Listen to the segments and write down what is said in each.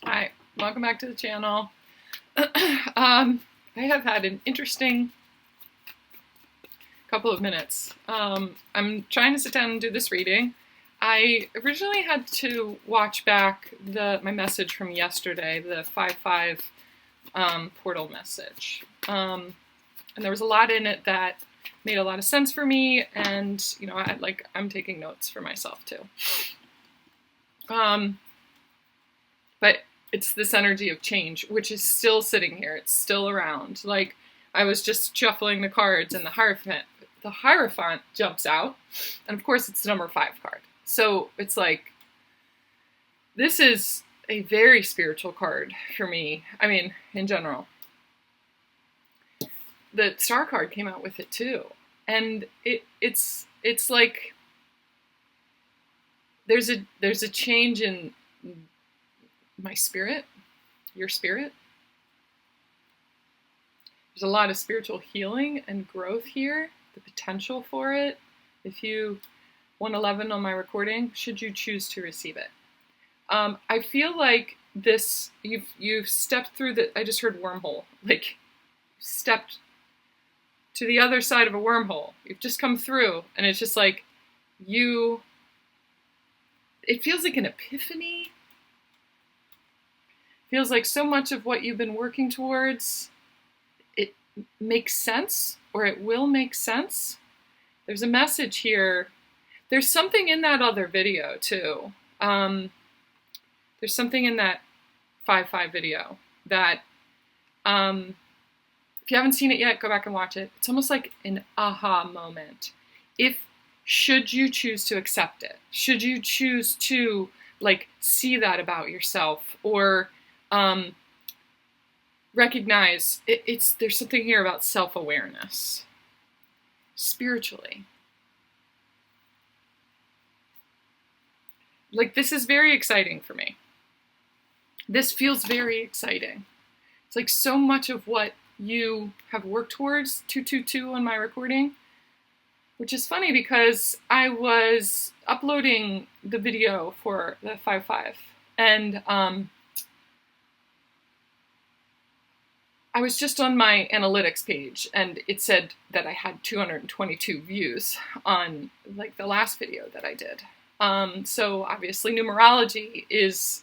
Hi, welcome back to the channel. I have had an interesting couple of minutes. I'm trying to sit down and do this reading. I originally had to watch back my message from yesterday, the 5-5 portal message. And there was a lot in it that made a lot of sense for me, and I'm taking notes for myself too. But it's this energy of change, which is still sitting here. It's still around. Like, I was just shuffling the cards, and the Hierophant jumps out, and of course it's the number 5 card. So it's like, this is a very spiritual card for me. I mean, in general. The Star card came out with it too, and it's like there's a change in my spirit, your spirit. There's a lot of spiritual healing and growth here, the potential for it. If you 111 on my recording, should you choose to receive it. I feel like this, you've stepped through I just heard wormhole, like stepped to the other side of a wormhole. You've just come through, and it's just like it feels like an epiphany. Feels like so much of what you've been working towards, it makes sense, or it will make sense. There's a message here. There's something in that other video too. There's something in that 5-5 video that, if you haven't seen it yet, go back and watch it. It's almost like an aha moment. Should you choose to accept it? Should you choose to see that about yourself, or recognize there's something here about self-awareness spiritually. Like, this is very exciting for me. This feels very exciting. It's like so much of what you have worked towards, 222 on my recording, which is funny because I was uploading the video for the 5-5, and I was just on my analytics page, and it said that I had 222 views on the last video that I did. So obviously numerology is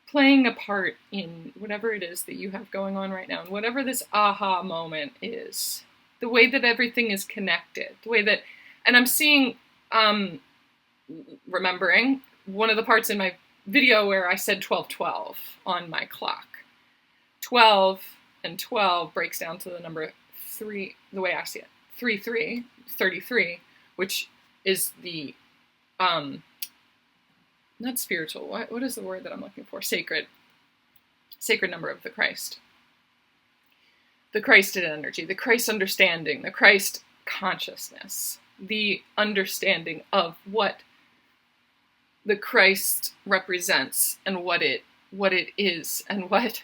playing a part in whatever it is that you have going on right now, and whatever this aha moment is, the way that everything is connected, the way that, and I'm seeing, remembering one of the parts in my video where I said 1212 on my clock. 12 and 12 breaks down to the number 3, the way I see it. 3-3, 33, which is the, not spiritual, what is the word that I'm looking for? Sacred number of the Christ. The Christed energy, the Christ understanding, the Christ consciousness, the understanding of what the Christ represents, and what it is, and what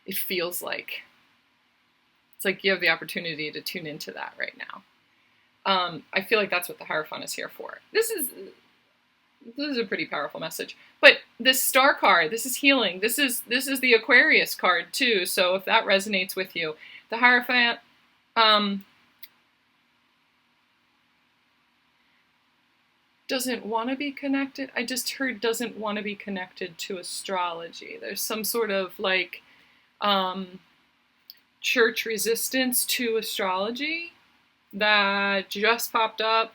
it feels like. It's like you have the opportunity to tune into that right now. I feel like that's what the Hierophant is here for. This is a pretty powerful message. But this Star card, this is healing. This is the Aquarius card too. So if that resonates with you, the Hierophant, doesn't want to be connected. I just heard doesn't want to be connected to astrology. There's some sort of church resistance to astrology that just popped up.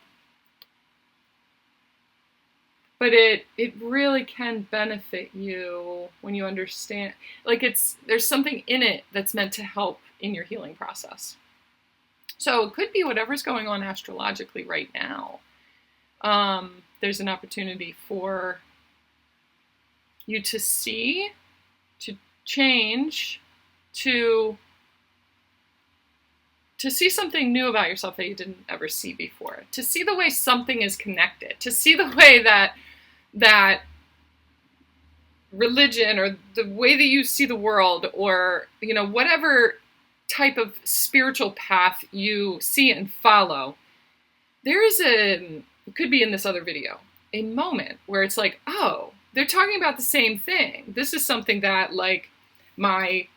But it really can benefit you when you understand, there's something in it that's meant to help in your healing process. So it could be whatever's going on astrologically right now. There's an opportunity for you to see, to change, to see something new about yourself that you didn't ever see before, to see the way something is connected, to see the way that religion, or the way that you see the world, or whatever type of spiritual path you see and follow, there is it could be in this other video, a moment where it's like, oh, they're talking about the same thing. This is something that, like, my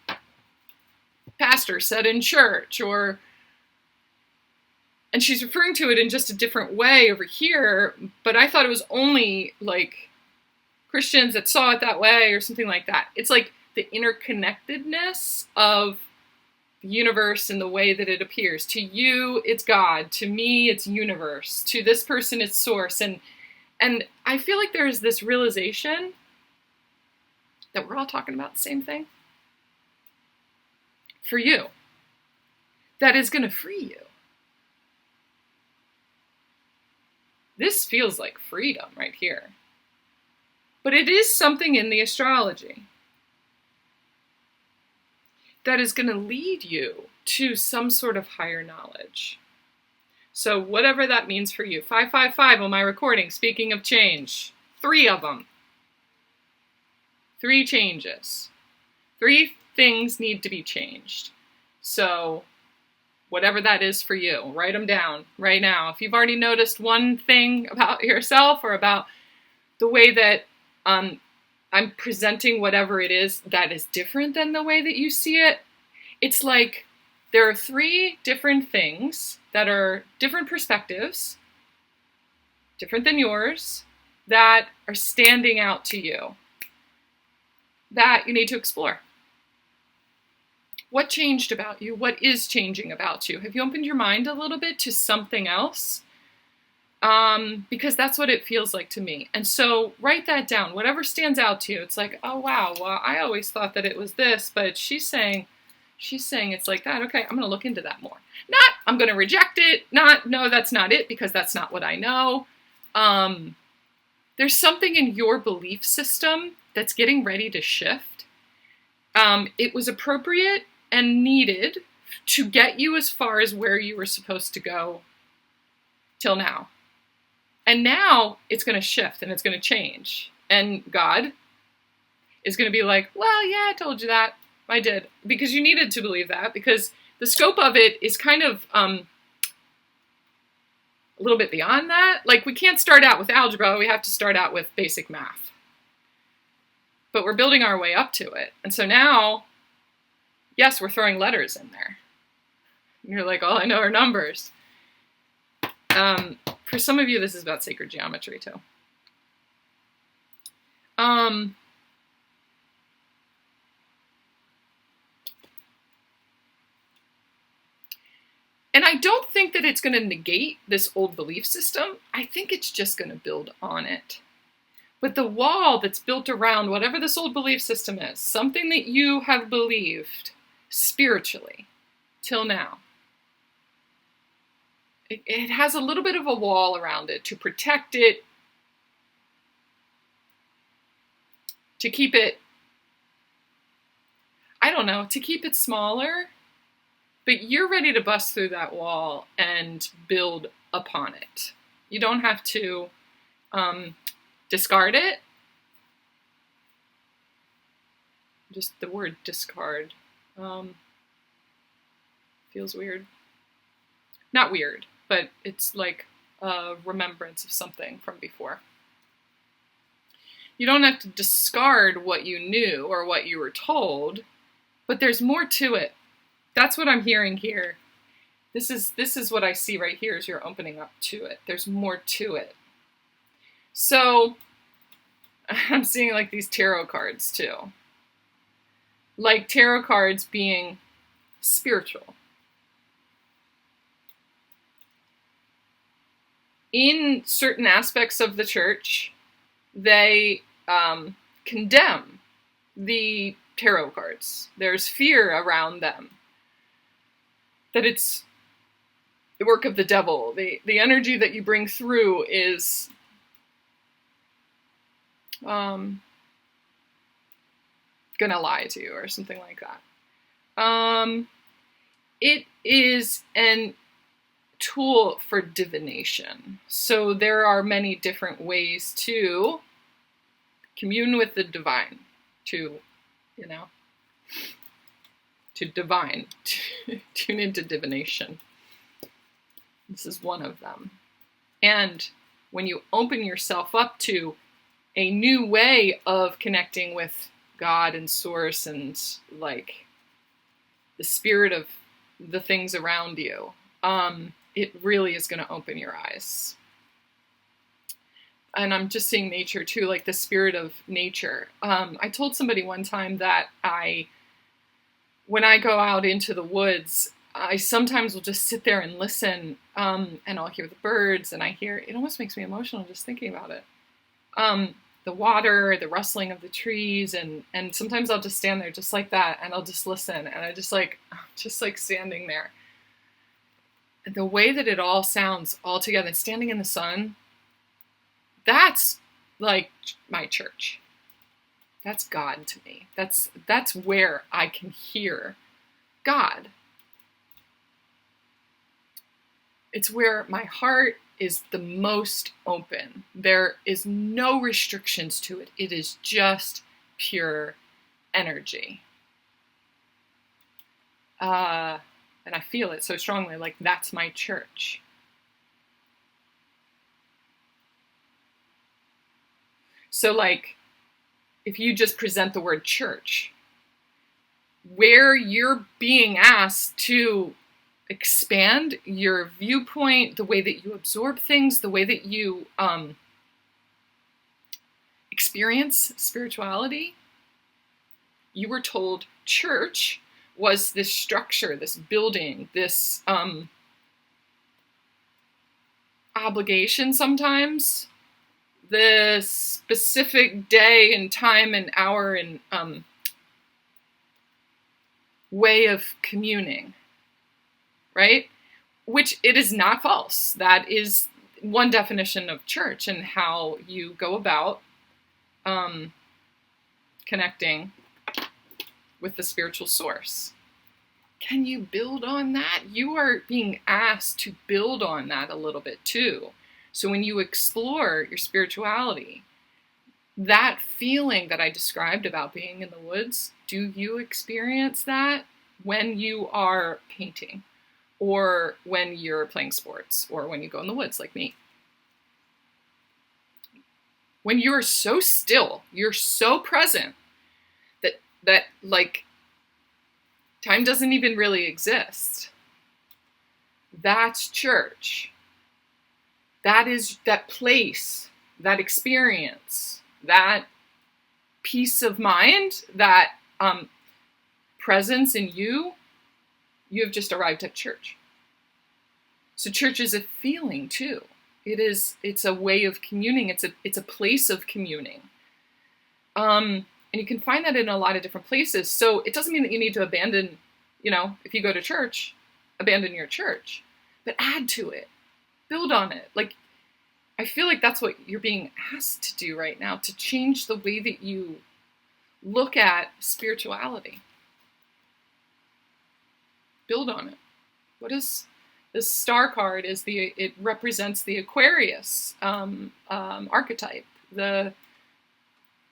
pastor said in church, and she's referring to it in just a different way over here, but I thought it was only, like, Christians that saw it that way or something like that. It's like the interconnectedness of the universe and the way that it appears. To you, it's God. To me, it's universe. To this person, it's source. And I feel like there's this realization that we're all talking about the same thing. For you. That is going to free you. This feels like freedom right here. But it is something in the astrology that is going to lead you to some sort of higher knowledge. So whatever that means for you. 555 on my recording, speaking of change. 3 of them. 3 changes. 3 things need to be changed. So whatever that is for you, write them down right now. If you've already noticed one thing about yourself or about the way that I'm presenting whatever it is that is different than the way that you see it, it's like there are 3 different things that are different perspectives, different than yours, that are standing out to you, that you need to explore. What changed about you? What is changing about you? Have you opened your mind a little bit to something else? Because that's what it feels like to me. And so write that down. Whatever stands out to you, it's like, oh wow, well, I always thought that it was this, but she's saying it's like that. Okay, I'm going to look into that more. Not, I'm going to reject it. Not, no, that's not it, because that's not what I know. There's something in your belief system that's getting ready to shift. It was appropriate and needed to get you as far as where you were supposed to go till now. And now it's going to shift and it's going to change. And God is going to be like, well, yeah, I told you that. I did. Because you needed to believe that. Because the scope of it is kind of a little bit beyond that. Like, we can't start out with algebra. We have to start out with basic math. But we're building our way up to it. And so now, yes, we're throwing letters in there. And you're like, all I know are numbers. For some of you, this is about sacred geometry, too. And I don't think that it's going to negate this old belief system. I think it's just going to build on it. But the wall that's built around whatever this old belief system is, something that you have believed spiritually till now, it has a little bit of a wall around it to protect it, to keep it, I don't know, to keep it smaller. But you're ready to bust through that wall and build upon it. You don't have to discard it. Just the word discard feels weird. Not weird, but it's like a remembrance of something from before. You don't have to discard what you knew or what you were told, but there's more to it. That's what I'm hearing here. This is what I see right here as you're opening up to it. There's more to it. So I'm seeing like these tarot cards too. Like tarot cards being spiritual. In certain aspects of the church, they condemn the tarot cards. There's fear around them. That it's the work of the devil. The energy that you bring through is gonna lie to you or something like that. It is an tool for divination. So there are many different ways to commune with the divine, to divine, tune into divination. This is one of them. And when you open yourself up to a new way of connecting with God and source and like the spirit of the things around you, it really is going to open your eyes. And I'm just seeing nature too, like the spirit of nature. I told somebody one time that when I go out into the woods, I sometimes will just sit there and listen, and I'll hear the birds, and it almost makes me emotional just thinking about it. The water, the rustling of the trees, and sometimes I'll just stand there just like that, and I'll just listen, and I just like standing there. And the way that it all sounds all together, standing in the sun, that's like my church. That's God to me. That's where I can hear God. It's where my heart is the most open. There is no restrictions to it. It is just pure energy. And I feel it so strongly, like that's my church. So like, if you just present the word church, where you're being asked to expand your viewpoint, the way that you absorb things, the way that you experience spirituality. You were told church was this structure, this building, this obligation sometimes, this specific day and time and hour and way of communing. Right? Which it is not false. That is one definition of church and how you go about connecting with the spiritual source. Can you build on that? You are being asked to build on that a little bit too. So when you explore your spirituality, that feeling that I described about being in the woods, do you experience that when you are painting? Or when you're playing sports, or when you go in the woods like me. When you're so still, you're so present that like time doesn't even really exist. That's church. That is that place, that experience, that peace of mind, that presence in you. You have just arrived at church. So church is a feeling too. It's a way of communing. It's a place of communing. And you can find that in a lot of different places. So it doesn't mean that you need to abandon, if you go to church, abandon your church, but add to it, build on it. Like, I feel like that's what you're being asked to do right now, to change the way that you look at spirituality. Build on it. What is this star card? It represents the Aquarius archetype, the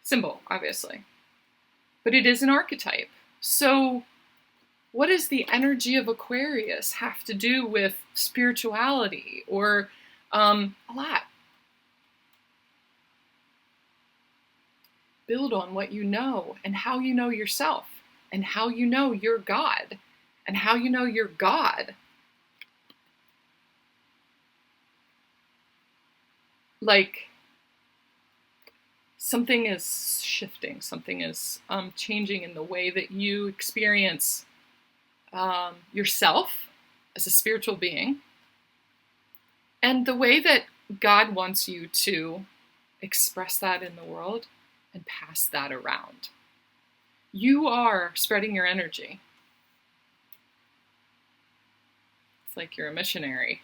symbol, obviously, but it is an archetype. So, what does the energy of Aquarius have to do with spirituality or a lot? Build on what you know and how you know yourself and how you know your God. And how you know you're God. Like, something is shifting. Something is changing in the way that you experience yourself as a spiritual being. And the way that God wants you to express that in the world and pass that around. You are spreading your energy. It's like you're a missionary.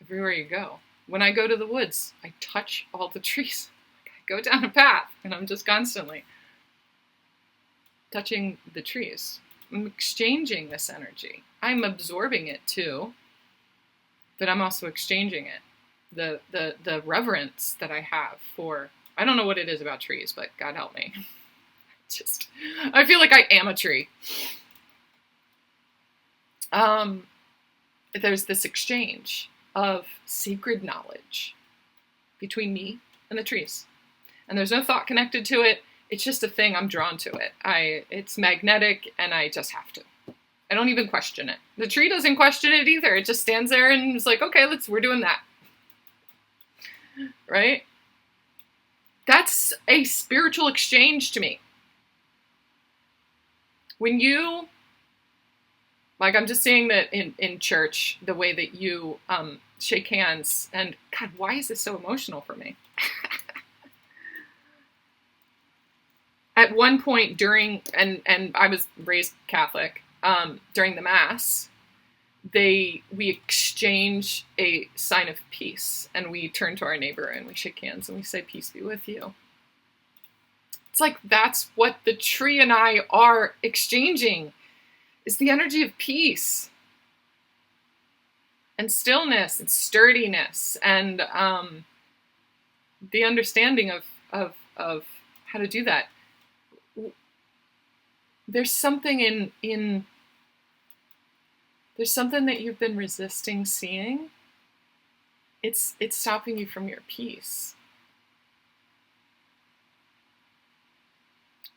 Everywhere you go. When I go to the woods, I touch all the trees. I go down a path, and I'm just constantly touching the trees. I'm exchanging this energy. I'm absorbing it too, but I'm also exchanging it. The reverence that I have for, I don't know what it is about trees, but God help me. I feel like I am a tree. There's this exchange of sacred knowledge between me and the trees. And there's no thought connected to it. It's just a thing. I'm drawn to it. It's magnetic, and I just have to. I don't even question it. The tree doesn't question it either. It just stands there and is like, okay, we're doing that. Right? That's a spiritual exchange to me. When you, like, I'm just saying that in church, the way that you shake hands, and God, why is this so emotional for me? At one point during, and I was raised Catholic, during the Mass, we exchange a sign of peace, and we turn to our neighbor and we shake hands and we say, peace be with you. It's like, that's what the tree and I are exchanging, is the energy of peace and stillness and sturdiness, and the understanding of how to do that. There's something there's something that you've been resisting seeing. It's stopping you from your peace.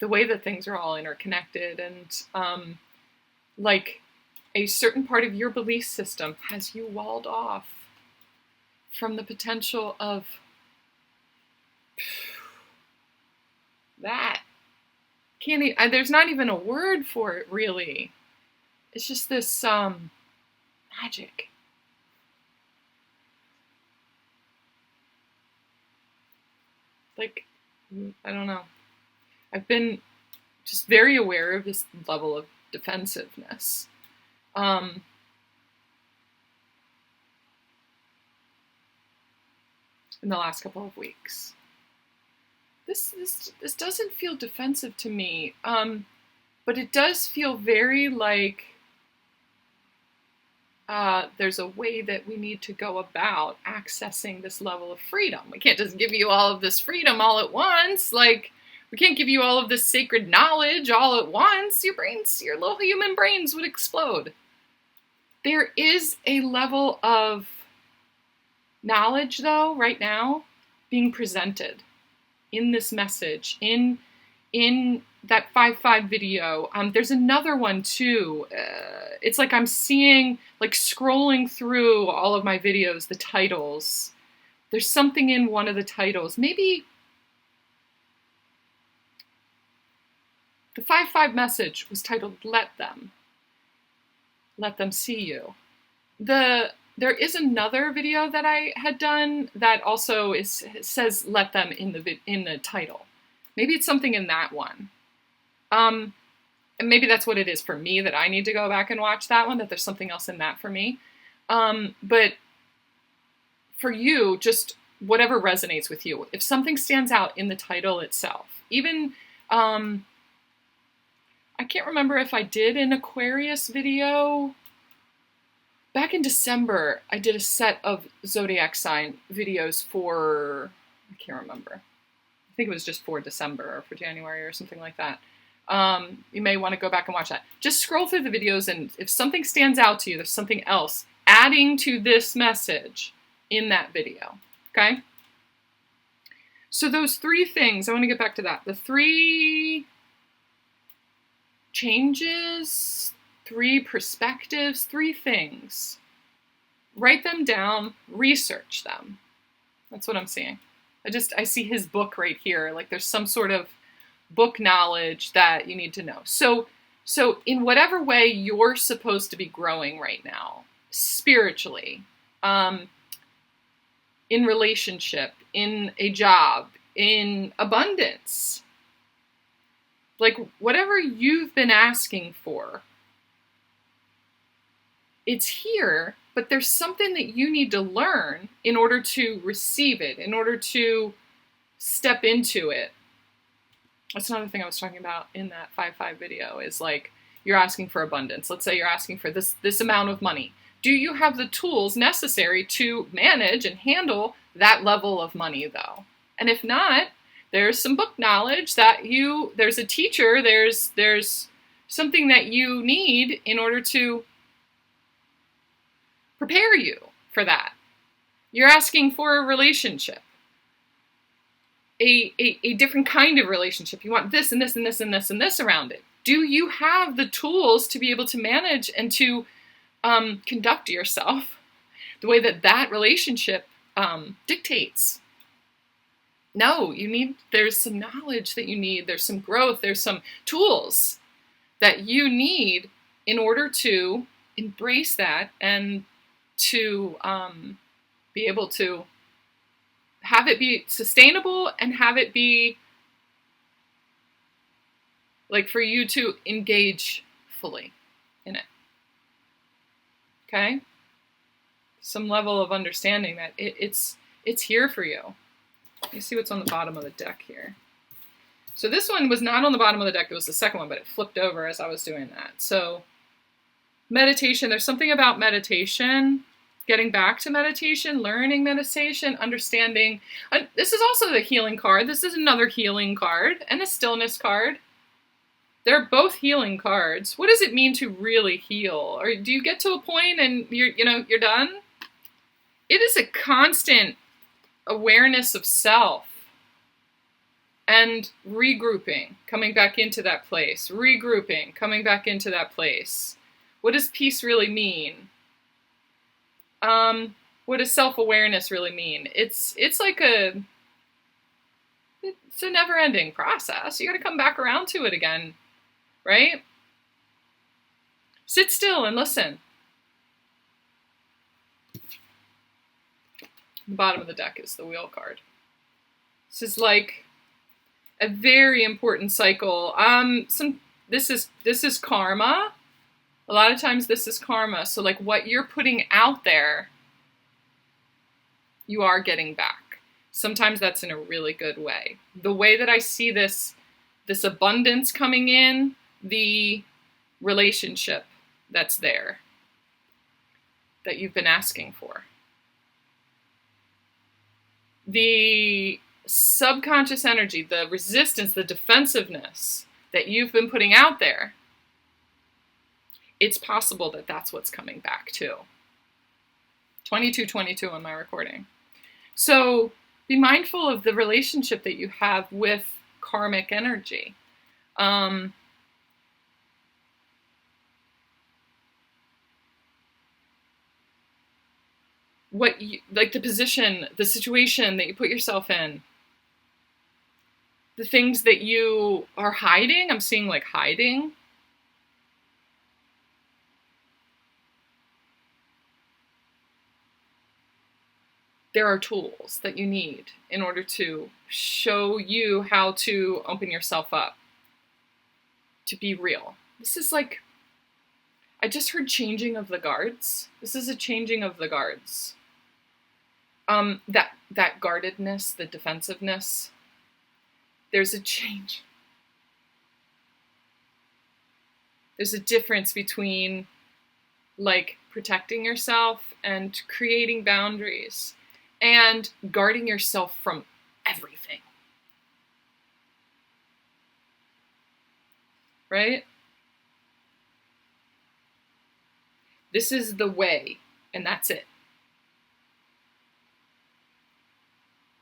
The way that things are all interconnected, and like a certain part of your belief system has you walled off from the potential of that. There's not even a word for it, really. It's just this magic. Like, I don't know. I've been just very aware of this level of defensiveness. In the last couple of weeks. This doesn't feel defensive to me, but it does feel very like there's a way that we need to go about accessing this level of freedom. We can't just give you all of this freedom all at once. Like, we can't give you all of this sacred knowledge all at once. Your little human brains would explode. There is a level of knowledge, though, right now, being presented in this message, in that 5-5 video. There's another one too. It's like I'm seeing, like, scrolling through all of my videos, the titles. There's something in one of the titles. Maybe the 5-5 message was titled Let Them See You. There is another video that I had done that also says "Let Them" in the title. Maybe it's something in that one, and maybe that's what it is for me, that I need to go back and watch that one. That there's something else in that for me, but for you, just whatever resonates with you. If something stands out in the title itself, even I can't remember if I did an Aquarius video. Back in December, I did a set of zodiac sign videos for, I can't remember. I think it was just for December or for January or something like that. You may want to go back and watch that. Just scroll through the videos, and if something stands out to you, there's something else adding to this message in that video. Okay? So those three things, I want to get back to that. The three changes, 3 perspectives, 3 things. Write them down, research them. That's what I'm seeing. I see his book right here. Like, there's some sort of book knowledge that you need to know. So in whatever way you're supposed to be growing right now, spiritually, in relationship, in a job, in abundance, like whatever you've been asking for, it's here, but there's something that you need to learn in order to receive it, in order to step into it. That's another thing I was talking about in that 5-5 video, is like, you're asking for abundance. Let's say you're asking for this amount of money. Do you have the tools necessary to manage and handle that level of money, though? And if not, there's some book knowledge that there's a teacher, there's something that you need in order to prepare you for that. You're asking for a relationship. a different kind of relationship. You want this and this and this and this and this around it. Do you have the tools to be able to manage and to conduct yourself the way that that relationship dictates? No, there's some knowledge that you need, there's some growth, there's some tools that you need in order to embrace that and to be able to have it be sustainable and have it be like for you to engage fully in it. Okay? Some level of understanding that it's here for you. Let me see what's on the bottom of the deck here. So this one was not on the bottom of the deck, it was the second one, but it flipped over as I was doing that. So meditation, there's something about meditation, getting back to meditation, learning meditation, understanding. This is also the healing card. This is another healing card and a stillness card. They're both healing cards. What does it mean to really heal? Or do you get to a point and you're done? It is a constant awareness of self and regrouping, coming back into that place, regrouping, coming back into that place. What does peace really mean? What does self-awareness really mean? It's like it's a never-ending process. You got to come back around to it again, right? Sit still and listen. The bottom of the deck is the wheel card. This is like a very important cycle. This is karma. A lot of times this is karma. So like what you're putting out there, you are getting back. Sometimes that's in a really good way. The way that I see this abundance coming in, the relationship that's there, that you've been asking for. The subconscious energy, the resistance, the defensiveness that you've been putting out there, it's possible that that's what's coming back too. 2222 on my recording. So be mindful of the relationship that you have with karmic energy. Like the position, the situation that you put yourself in, the things that you are hiding. I'm seeing like hiding. There are tools that you need in order to show you how to open yourself up, to be real. This is like, I just heard changing of the guards. This is a changing of the guards. That guardedness, the defensiveness, there's a change. There's a difference between like protecting yourself and creating boundaries and guarding yourself from everything. Right? This is the way, and that's it.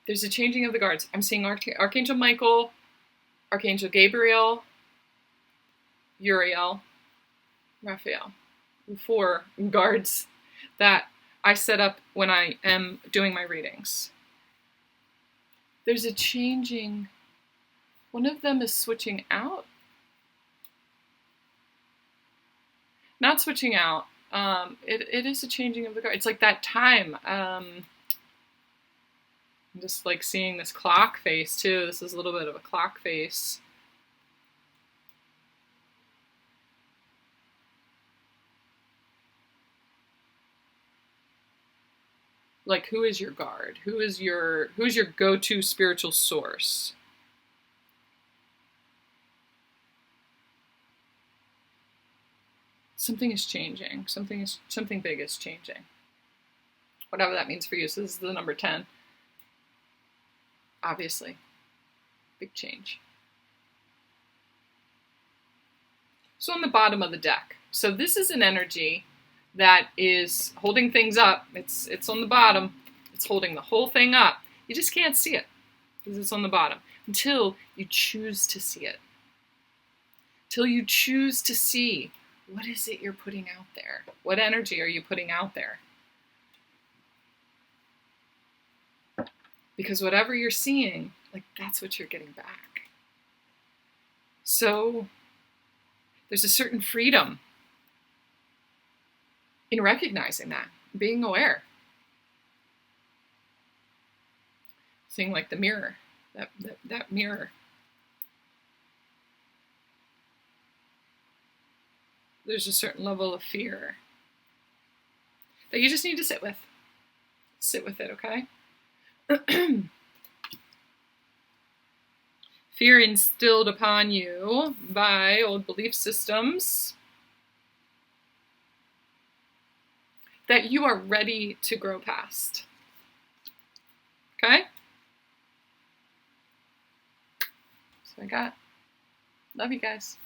There's a changing of the guards. I'm seeing Archangel Michael, Archangel Gabriel, Uriel, Raphael. 4 guards that I set up when I am doing my readings. There's a changing. One of them is switching out. Not switching out. It is a changing of the guard. It's like that time. I'm just like seeing this clock face too. This is a little bit of a clock face. Like, who is your guard? Who's your go-to spiritual source? Something is changing. Something big is changing. Whatever that means for you. So this is the number 10. Obviously, big change. So on the bottom of the deck. So this is an energy that is holding things up. It's on the bottom. It's holding the whole thing up. You just can't see it. because it's on the bottom, until you choose to see it. Till you choose to see, what is it you're putting out there? What energy are you putting out there? Because whatever you're seeing, like, that's what you're getting back. So there's a certain freedom in recognizing that, being aware. Seeing like the mirror, that mirror. There's a certain level of fear that you just need to sit with. Sit with it, okay? Fear instilled upon you by old belief systems that you are ready to grow past. Okay? So I got. Love you guys.